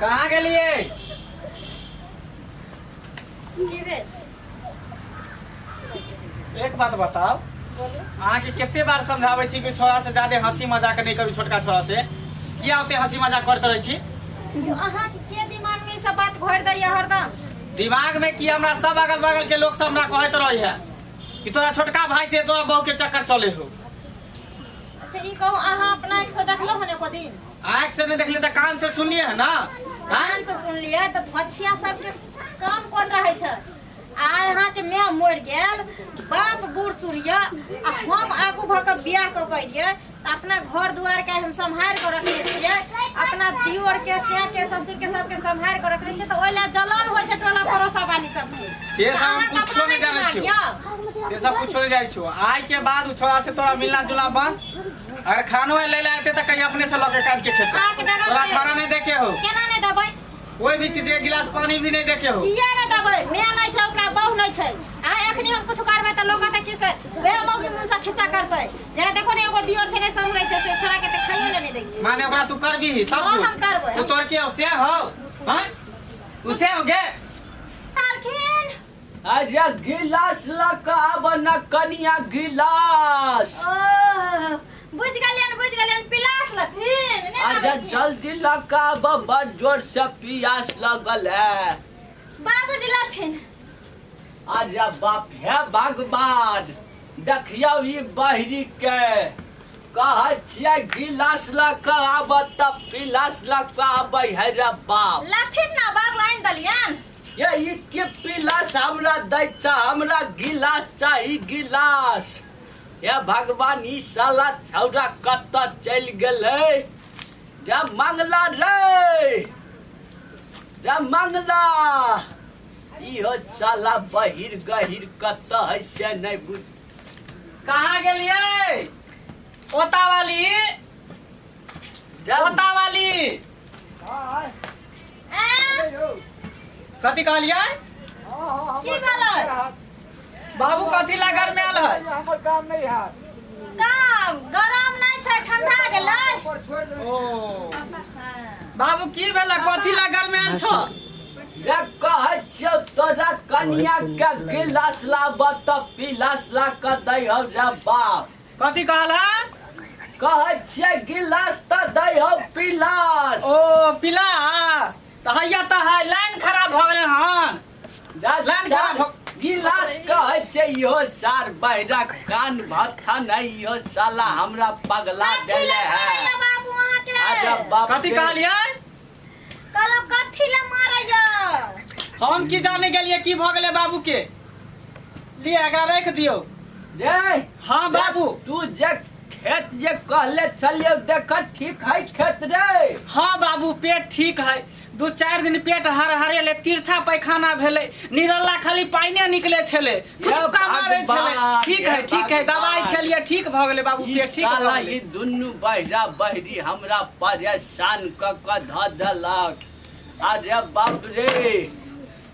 कहाँ गेलिए? एक बात बताओ, अहाँ के कितने बार समझावे छी कि छोरा से ज्यादा हंसी मजाक नहीं करी, छोटका छोरा से किया होते हंसी मजाक करते रहे छी? अहाँ के दिमाग में सब बात घोर दैया हरदम। दिमाग में कि हमरा सब अगल बगल के लोग सब हमरा कहत रही है कि तोरा छोटका भाई से तोरा बहू के चक्कर चले हो। अच्छा ई कहू अहाँ अपना आँख से देखलो हने को दिन? आँख से नहीं देखलिए तो कान से सुनिए है ना। कान से सुन लिए तो बच्चिया सबके काम कोन रहे छ। आय अहाँ के मैं मर गेल, बाप बूढ़ सूरिया आ हम आगू भ के बियाह क कइए त अपना घर दुआर के हम संभाल के रखले छिए, अपना दियोर के से के ससुर के सबके संभाल के रखले छिए। त ओइला जलन होय छै टोला पड़ोसा वाली सब के। से सब हम कुछो नहीं जाने छियो, से सब कुछो नहीं जाय छियो। आज के बाद उ छोरा से तोरा मिलना जुलना बंद। अगर खानो ले ले आते त कहीं अपने से लगे काट के खेते। तोरा खाना नहीं देके हो, केना नहीं दबै? कोई भी चीज एक गिलास पानी भी नहीं देके हो। किया नहीं दबै? मैं नहीं छै, ओकरा बहु नहीं छै। आ एखनी हम कुछ करबै त लोग त किसे वे मौगी मुन से खिस्सा करतै। जेना देखो ने एगो दियोर छै ने संभरै छै से छोरा के त खाइयो नहीं दै छै। माने ओकरा तू करबी ही सब कुछ। हम करबै। तू तोर के से हो, हैं? उसे हो गे तारखिन अरे गिलास लका बना कनिया गिलास। बुझ गलियन पिलास लथिन। अरे जल्दी लका बड़ जोर से पियास लगल है। बाबूजी लथिन। अरे बाप है भगवान, देखियो ई बहरी के कह छिया गिलास लका आब त पिलास लका आबै है रे बाप। लथिन ना बाबू आइन दलियन। ये ई के पिलास हमरा दै छ, हमरा गिलास चाही गिलास। ये भगवान ई साला छौरा कत चल गेलै रे मंगला रे मंगला। इहो साला बहिर गहिर कत है से नहीं बुझ। कहाँ गेलिए? ओता वाली कथी कहलिए? की भेलै? बाबू कथी ला घर में आल है? हमर काम नहीं है। काम गरम नहीं छै, ठंडा गेलै। ओ बाबू की भेला? कथी ला घर में आल छ? रे कह छियो तोरा कनिया के गिलास लाब त पिलास ला क दै हो रे बाप। कथी कहला? कह छियै गिलास त दै हो पिलास। ओ पिलास त हैया त है लाइन खराब भ गेलै हन। लाइन खराब भ गिलास कह छै इहो सार बहिरा कान भत्था नहीं, इहो साला हमरा पगला देले है। बाबू अहाँ के अरे बाप कथी कहलिए? कहलो कथी ले मारैया? हम की जाने गेलिए की भ गेलै बाबू के? लिए एकरा रख दियो। रे हाँ बाबू। तू जे खेत जे कहले चलियो देख ठीक है खेत रे? हाँ बाबू पेट ठीक है, 2-4 दिन पेट हर ले, तिरछा पैखाना भेले, निरल्ला खाली पाइने निकले छले, फुचका मारे छले। ठीक है दवाई खेलिए ठीक भ गेलै बाबू, पेट ठीक भ साला गेलै। ई दुन्नु बहिरा बहिरी हमरा परेशान क ध देलक। अरे बाप रे